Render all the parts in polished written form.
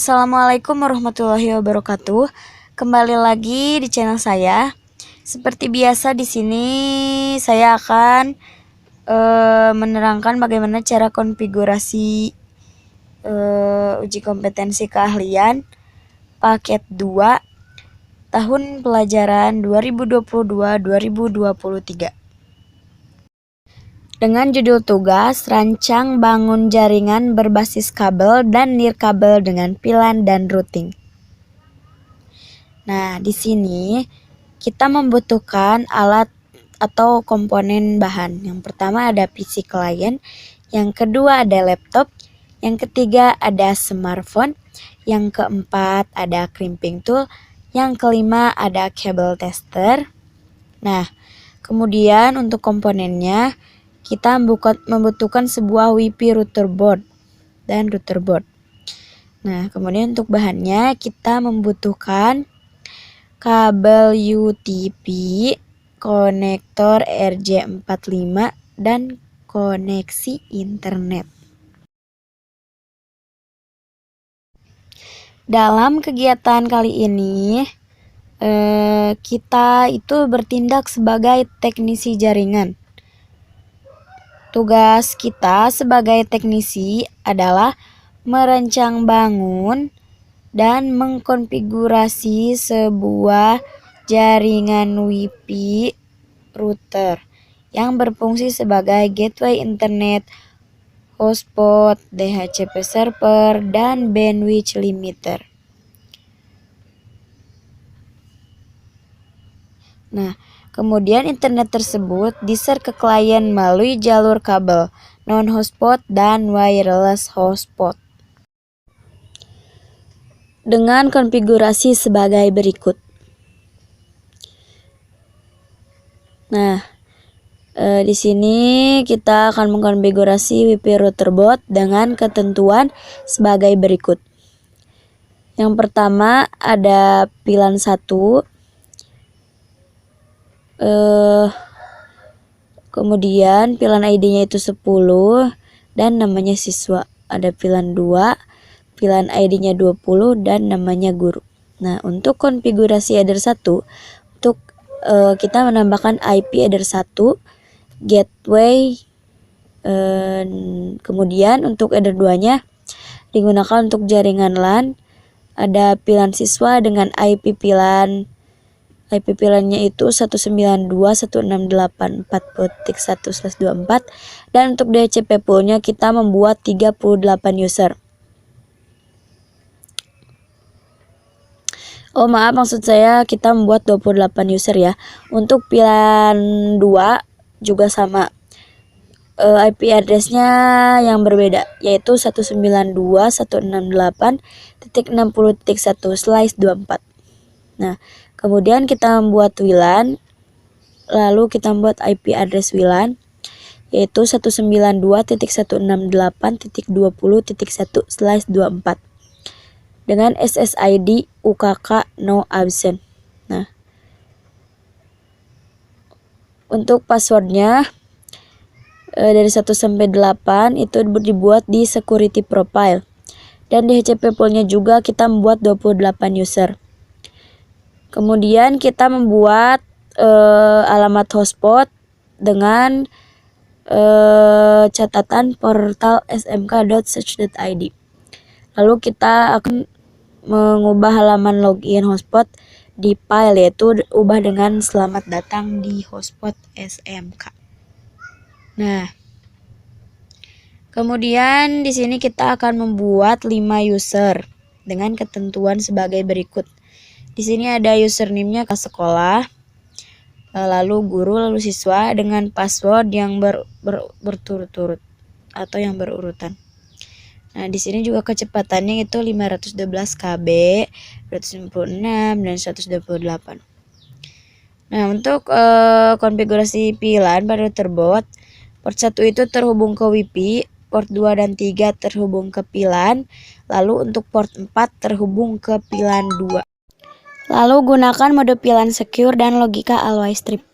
Assalamualaikum warahmatullahi wabarakatuh. Kembali lagi di channel saya. Seperti biasa di sini saya akan menerangkan bagaimana cara konfigurasi uji kompetensi keahlian paket 2 tahun pelajaran 2022-2023. Dengan judul tugas, rancang bangun jaringan berbasis kabel dan nirkabel dengan pilan dan routing. Nah, di sini kita membutuhkan alat atau komponen bahan. Yang pertama ada PC client, yang kedua ada laptop, yang ketiga ada smartphone, yang keempat ada crimping tool, yang kelima ada cable tester. Nah, kemudian untuk komponennya kita membutuhkan sebuah WiFi router board dan router board. Nah, kemudian untuk bahannya kita membutuhkan kabel UTP, konektor RJ45, dan koneksi internet. Dalam kegiatan kali ini, kita itu bertindak sebagai teknisi jaringan. Tugas kita sebagai teknisi adalah merancang bangun dan mengkonfigurasi sebuah jaringan WiFi router yang berfungsi sebagai gateway internet, hotspot, DHCP server, dan bandwidth limiter. Nah, kemudian internet tersebut di-share ke klien melalui jalur kabel, non-hotspot, dan wireless hotspot. Dengan konfigurasi sebagai berikut. Nah, di sini kita akan mengkonfigurasi WiFi router board dengan ketentuan sebagai berikut. Yang pertama ada pilan 1. Kemudian pilan ID-nya itu 10 dan namanya siswa. Ada pilan 2, pilan ID-nya 20 dan namanya guru. Nah, untuk konfigurasi header 1, untuk kita menambahkan IP header 1, gateway, kemudian untuk header 2-nya digunakan untuk jaringan LAN. Ada pilan siswa dengan IP pilannya itu 192.168.40.1/24, dan untuk DHCP poolnya kita membuat 38 user. Oh maaf, maksud saya kita membuat 28 user ya. Untuk pilan 2 juga sama, IP address-nya yang berbeda, yaitu 192.168.60.1/24. Nah, kemudian kita membuat WLAN, lalu kita membuat IP address WLAN, yaitu 192.168.20.1/24 dengan SSID UKK no absent. Nah, untuk passwordnya dari 1 sampai 8 itu dibuat di security profile, dan DHCP poolnya juga kita membuat 28 user. Kemudian kita membuat alamat hotspot dengan catatan portal smk.search.id. Lalu kita akan mengubah halaman login hotspot di file, yaitu ubah dengan selamat datang di hotspot SMK. Nah, kemudian di sini kita akan membuat 5 user dengan ketentuan sebagai berikut. Di sini ada username-nya ke sekolah, lalu guru, lalu siswa dengan password yang berturut-turut atau yang berurutan. Nah, di sini juga kecepatannya itu 512 KB, 256 dan 128. Nah, untuk konfigurasi pilan pada router board, port 1 itu terhubung ke WiFi, port 2 dan 3 terhubung ke pilan, lalu untuk port 4 terhubung ke pilan 2. Lalu gunakan mode pilan secure dan logika always strip.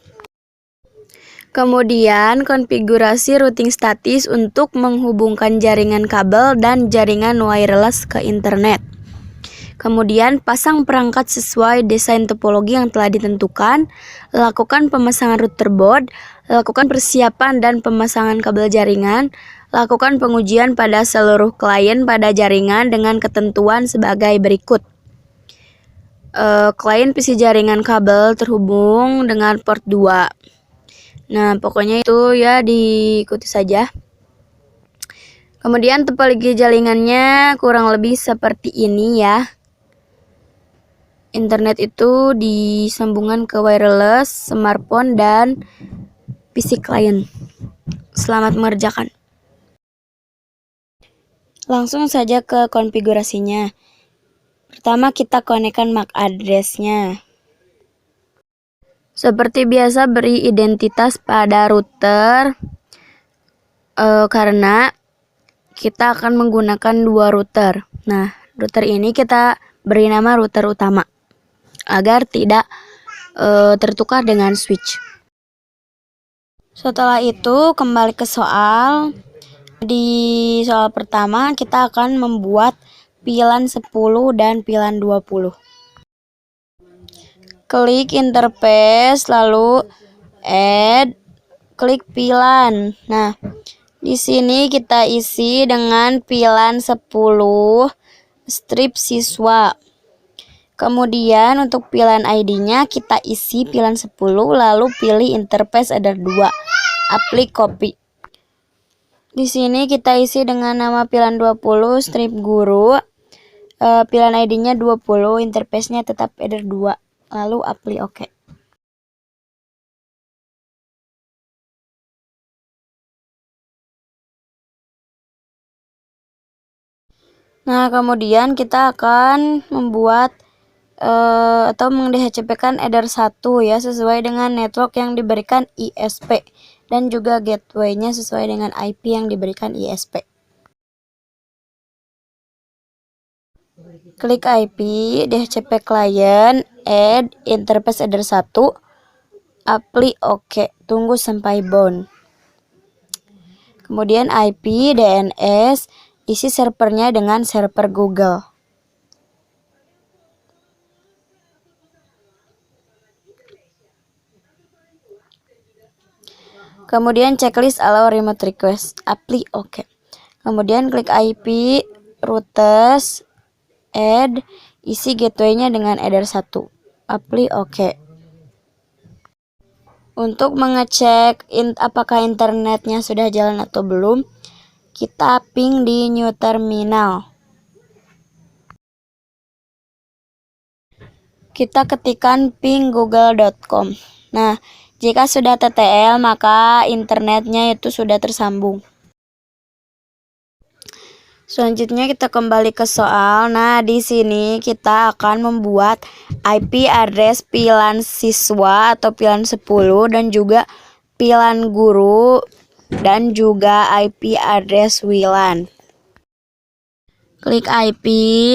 Kemudian konfigurasi routing statis untuk menghubungkan jaringan kabel dan jaringan wireless ke internet. Kemudian pasang perangkat sesuai desain topologi yang telah ditentukan, lakukan pemasangan router board, lakukan persiapan dan pemasangan kabel jaringan, lakukan pengujian pada seluruh klien pada jaringan dengan ketentuan sebagai berikut. Klien PC jaringan kabel terhubung dengan port 2. Nah, pokoknya itu ya diikuti saja. Kemudian topologi jaringannya kurang lebih seperti ini ya. Internet itu disambungkan ke wireless, smartphone, dan PC client. Selamat mengerjakan. Langsung saja ke konfigurasinya. Pertama kita konekkan MAC address-nya. Seperti biasa beri identitas pada router karena kita akan menggunakan dua router. Nah, router ini kita beri nama router utama agar tidak tertukar dengan switch. Setelah itu kembali ke soal. Di soal pertama kita akan membuat VLAN 10 dan VLAN 20. Klik interface lalu add, klik VLAN. Nah, di sini kita isi dengan VLAN 10 strip siswa. Kemudian untuk VLAN ID-nya kita isi VLAN 10 lalu pilih interface header 2. Aplik copy. Di sini kita isi dengan nama VLAN 20 strip guru. VLAN ID-nya 20, interface-nya tetap header 2. Lalu aplik oke. Nah, kemudian kita akan membuat atau meng-DHCP-kan header 1 ya sesuai dengan network yang diberikan ISP dan juga gateway-nya sesuai dengan IP yang diberikan ISP. Klik IP, DHCP client, add interface header 1, aplik oke, tunggu sampai bound. Kemudian IP, DNS, isi servernya dengan server Google. Kemudian checklist allow remote request, aplik oke. Kemudian klik IP, routers, add, isi gateway-nya dengan header 1, aplik oke. Untuk mengecek apakah internetnya sudah jalan atau belum, kita ping di new terminal. Kita ketikkan ping google.com. Nah, jika sudah TTL maka internetnya itu sudah tersambung. Selanjutnya kita kembali ke soal. Nah, di sini kita akan membuat IP address VLAN siswa atau VLAN 10 dan juga VLAN guru dan juga IP address WLAN. Klik IP,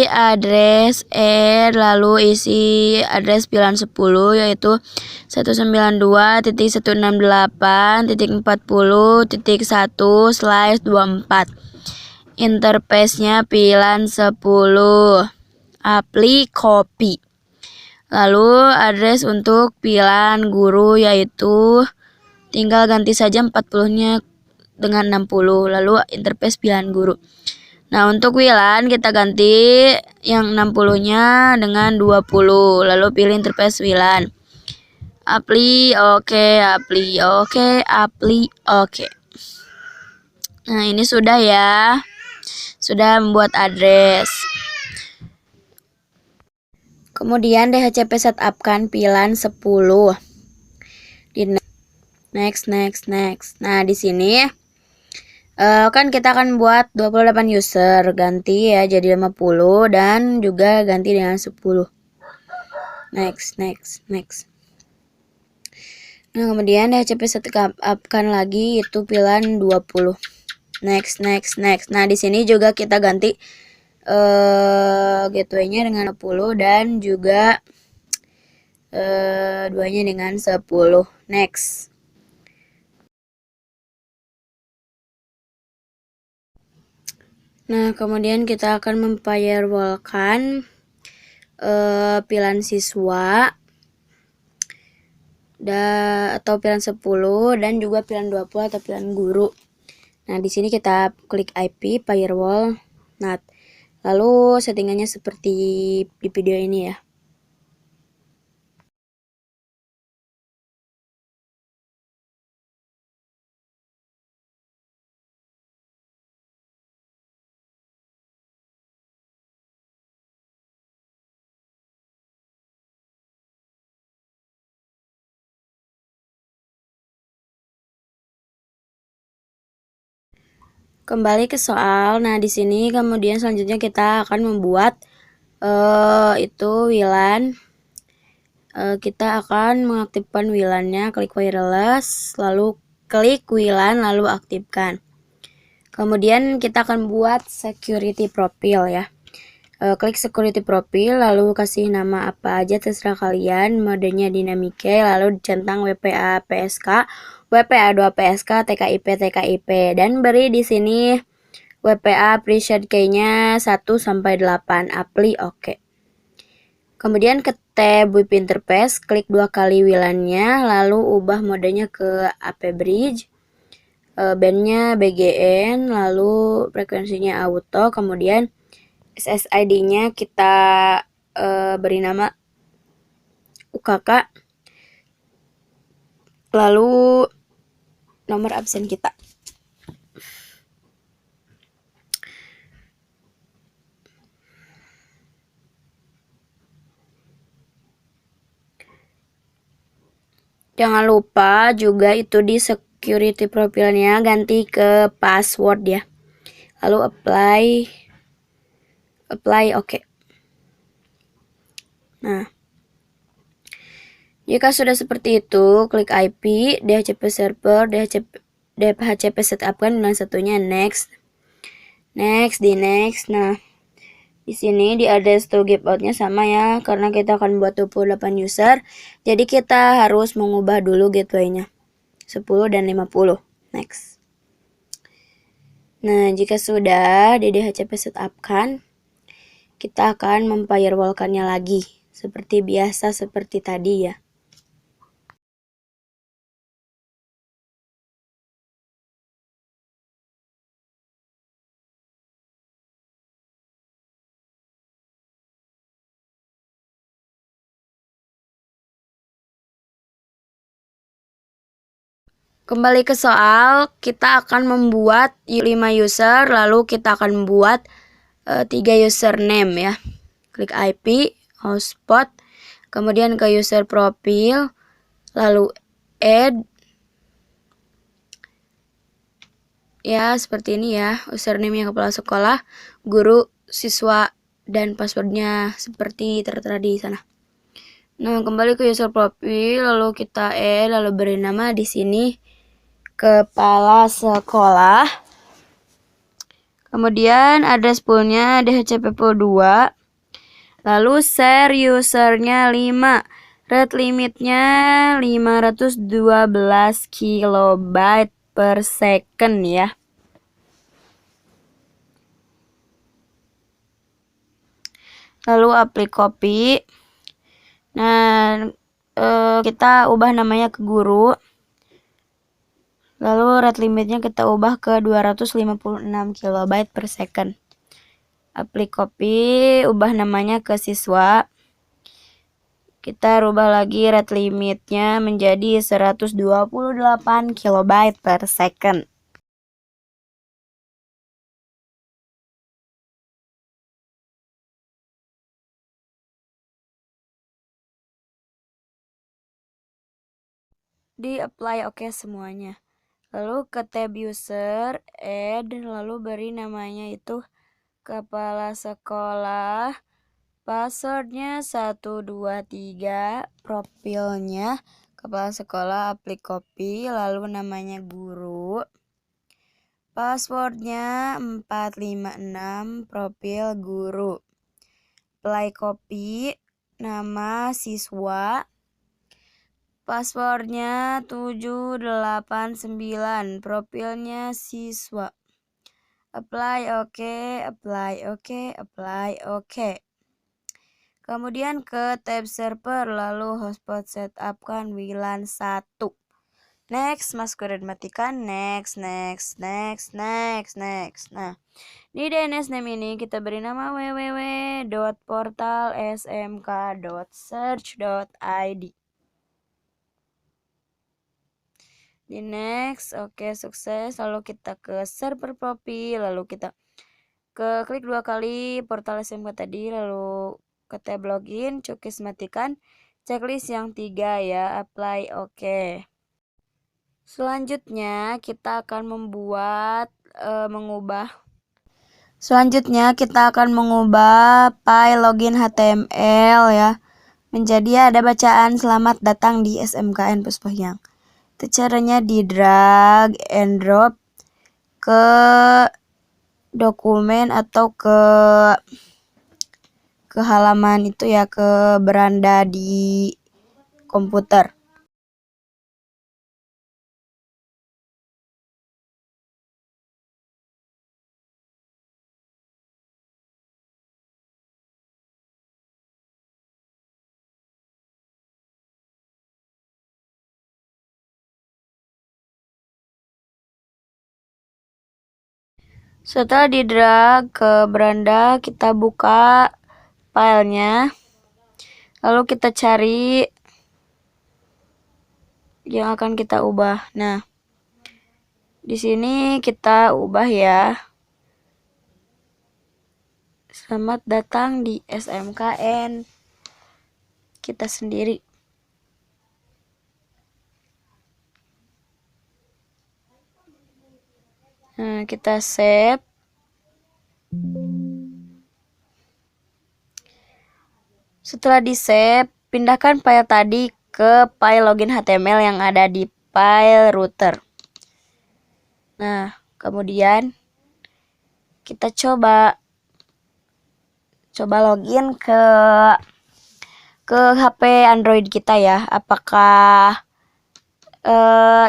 address, add, lalu isi address VLAN 10 yaitu 192.168.40.1/24. Interface-nya VLAN 10. Aplik copy. Lalu address untuk VLAN guru yaitu tinggal ganti saja 40-nya dengan 60. Lalu interface VLAN guru. Nah, untuk WLAN kita ganti yang 60-nya dengan 20. Lalu pilih interface WLAN. Aplik oke, aplik oke, aplik oke. Nah, ini sudah ya. Sudah membuat address. Kemudian DHCP setup kan VLAN 10. Di next. Nah, di sini kan kita akan buat 28 user, ganti ya jadi 50 dan juga ganti dengan 10. Next. Nah, kemudian DHCP setup kan lagi itu VLAN 20. Next. Nah, di sini juga kita ganti gateway-nya dengan 10 dan juga duanya dengan 10. Next. Nah, kemudian kita akan memfirewallkan pilihan siswa atau pilihan 10 dan juga pilihan 20 atau pilihan guru. Nah, di sini kita klik IP firewall NAT. Lalu settingannya seperti di video ini ya. Kembali ke soal. Nah, di sini kemudian selanjutnya kita akan membuat itu WLAN. Kita akan mengaktifkan WLAN-nya, klik wireless, lalu klik WLAN, lalu aktifkan. Kemudian kita akan buat security profile ya. Klik security profile, lalu kasih nama apa aja terserah kalian, modenya dynamic, lalu centang WPA PSK, WPA2 PSK, TKIP, dan beri di sini WPA preset key-nya 1 sampai 8, apply oke. Kemudian ke tab WIP interface, klik 2 kali WLAN-nya, lalu ubah modenya ke AP bridge, bandnya BGN, lalu frekuensinya auto, kemudian SSID-nya kita beri nama UKK, lalu nomor absen kita. Jangan lupa juga itu di security profile-nya ganti ke password ya. Lalu apply oke. Nah, jika sudah seperti itu, klik IP, DHCP server, DHCP setup kan dan satunya next. Next. Nah, di sini di address to give out-nya sama ya, karena kita akan buat 28 user. Jadi kita harus mengubah dulu gateway-nya. 10 dan 50. Next. Nah, jika sudah di DHCP setup kan, kita akan memfirewall-kannya lagi. Seperti biasa, seperti tadi ya. Kembali ke soal, kita akan membuat 5 user, lalu kita akan membuat 3 username ya. Klik IP, hotspot, kemudian ke user profile, lalu add. Ya, seperti ini ya, username-nya kepala sekolah, guru, siswa, dan passwordnya seperti tertera di sana. Nah, kembali ke user profile, lalu kita add, lalu beri nama di sini kepala sekolah. Kemudian address poolnya DHCP pool 2. Lalu share usernya 5. Rate limitnya 512 kilobyte per second ya. Lalu apply copy. Nah, kita ubah namanya ke guru. Lalu rate limitnya kita ubah ke 256 kilobyte per second. Apply copy, ubah namanya ke siswa. Kita rubah lagi rate limitnya menjadi 128 kilobyte per second. Di apply oke semuanya. Lalu ke tab user, add, lalu beri namanya itu kepala sekolah, passwordnya 123, profilnya kepala sekolah, apply copy, lalu namanya guru, passwordnya 456, profil guru, apply copy, nama siswa, passwordnya 789, profilnya siswa. Apply oke. Kemudian ke tab server, lalu hotspot setup kan WLAN 1. Next, masuk ke matikan, next. Nah, di DNS name ini kita beri nama www.portalsmk.search.id. Di next, oke, sukses. Lalu kita ke server profil, lalu kita klik 2 kali portal SMK tadi, lalu ke tab login, cookies matikan, checklist yang 3 ya, apply, oke. Selanjutnya kita akan mengubah file login HTML ya menjadi ada bacaan selamat datang di SMKN Puspahyang. Itu caranya di drag and drop ke dokumen atau ke halaman itu ya, ke beranda di komputer. Setelah di drag ke beranda, kita buka filenya, lalu kita cari yang akan kita ubah. Nah, di sini kita ubah ya. Selamat datang di SMKN kita sendiri. Nah, kita save. Setelah di save, pindahkan file tadi ke file login HTML yang ada di file router. Nah, kemudian kita coba login ke HP Android kita ya. Apakah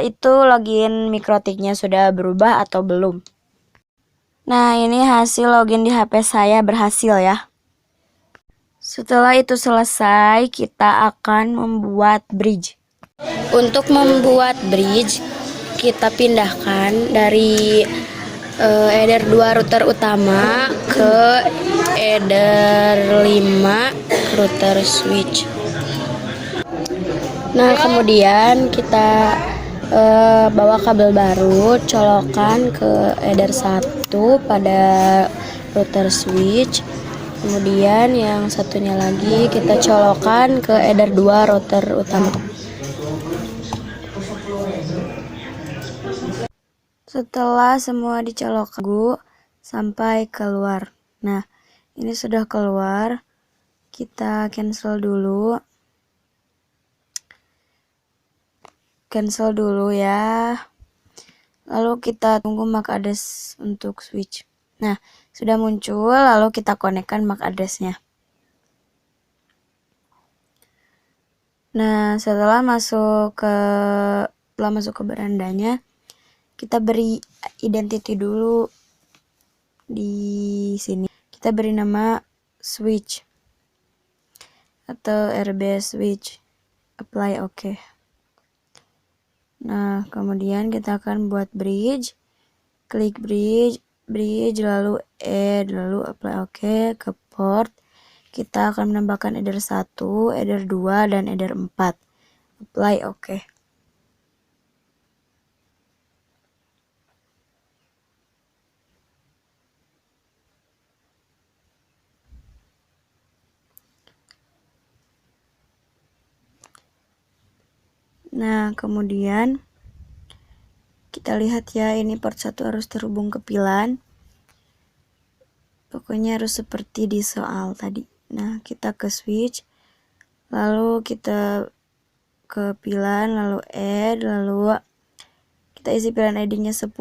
itu login mikrotiknya sudah berubah atau belum? Nah, ini hasil login di HP saya berhasil ya. Setelah itu selesai, kita akan membuat bridge. Untuk membuat bridge, kita pindahkan dari header 2 router utama ke header 5 router switch. Nah, kemudian kita bawa kabel baru, colokan ke header 1 pada router switch. Kemudian yang satunya lagi kita colokan ke header 2 router utama. Setelah semua dicolok sampai keluar. Nah, ini sudah keluar. Kita cancel dulu. Cancel dulu ya. Lalu kita tunggu MAC address untuk switch. Nah, sudah muncul, lalu kita konekkan MAC address-nya. Nah, setelah masuk ke berandanya, kita beri identity dulu di sini. Kita beri nama switch atau RB switch. Apply, oke. Nah, kemudian kita akan buat bridge. Klik bridge, lalu add, lalu apply, oke. Ke port, kita akan menambahkan header 1, header 2, dan header 4. Apply, oke. Nah, kemudian kita lihat ya, ini port 1 harus terhubung ke pilan. Pokoknya harus seperti di soal tadi. Nah, kita ke switch, lalu kita ke pilan, lalu add, lalu kita isi pilan ID-nya 10.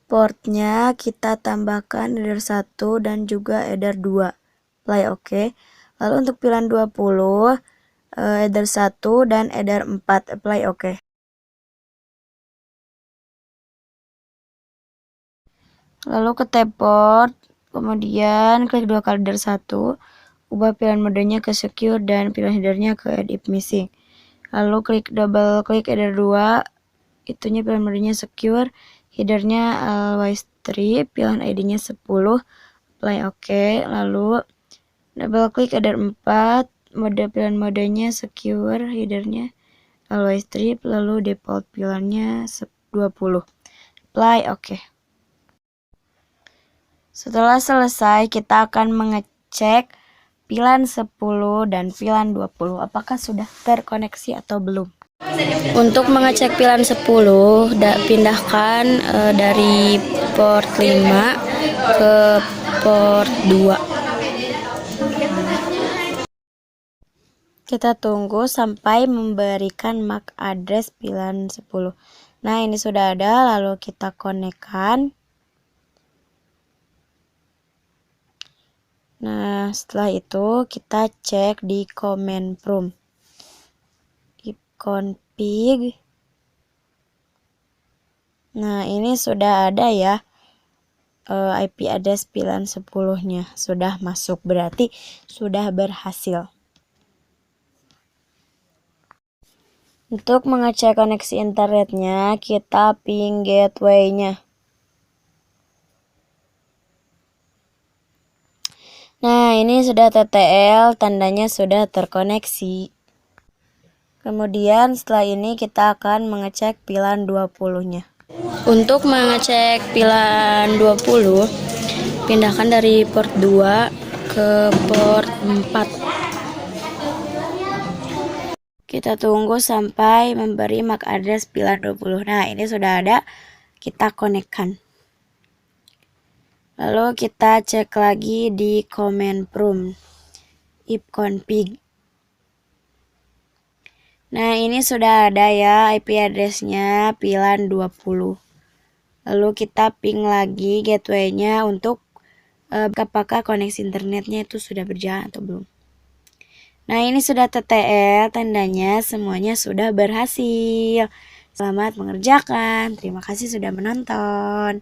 Portnya kita tambahkan header 1 dan juga header 2. Apply, oke. Lalu untuk pilan 20, header 1 dan header 4. Apply, oke. Lalu ke tab port, Kemudian klik 2 kali dari 1, ubah pilihan modenya ke secure dan pilihan headernya ke add if missing. Lalu double klik header 2, itunya pilihan modenya secure, headernya always 3, pilihan ID-nya 10, apply OK. Lalu double klik header 4, pilihan modenya secure, headernya always 3, lalu default pilihannya 20, apply OK. Setelah selesai, kita akan mengecek VLAN 10 dan VLAN 20 apakah sudah terkoneksi atau belum. Untuk mengecek VLAN 10, pindahkan dari port 5 ke port 2. Kita tunggu sampai memberikan MAC address VLAN 10. Nah, ini sudah ada, lalu kita konekkan. Nah, setelah itu kita cek di command prompt ipconfig. Nah, ini sudah ada ya IP address VLAN 10-nya sudah masuk, berarti sudah berhasil. Untuk mengecek koneksi internetnya, kita ping gateway-nya. Nah, ini sudah TTL, tandanya sudah terkoneksi. Kemudian setelah ini kita akan mengecek VLAN 20-nya. Untuk mengecek VLAN 20, pindahkan dari port 2 ke port 4. Kita tunggu sampai memberi MAC address VLAN 20. Nah, ini sudah ada, kita konekkan. Lalu kita cek lagi di command prompt ipconfig. Nah, ini sudah ada ya IP address-nya VLAN 20. Lalu kita ping lagi gateway-nya untuk apakah koneksi internetnya itu sudah berjalan atau belum. Nah, ini sudah TTL, tandanya semuanya sudah berhasil. Selamat mengerjakan. Terima kasih sudah menonton.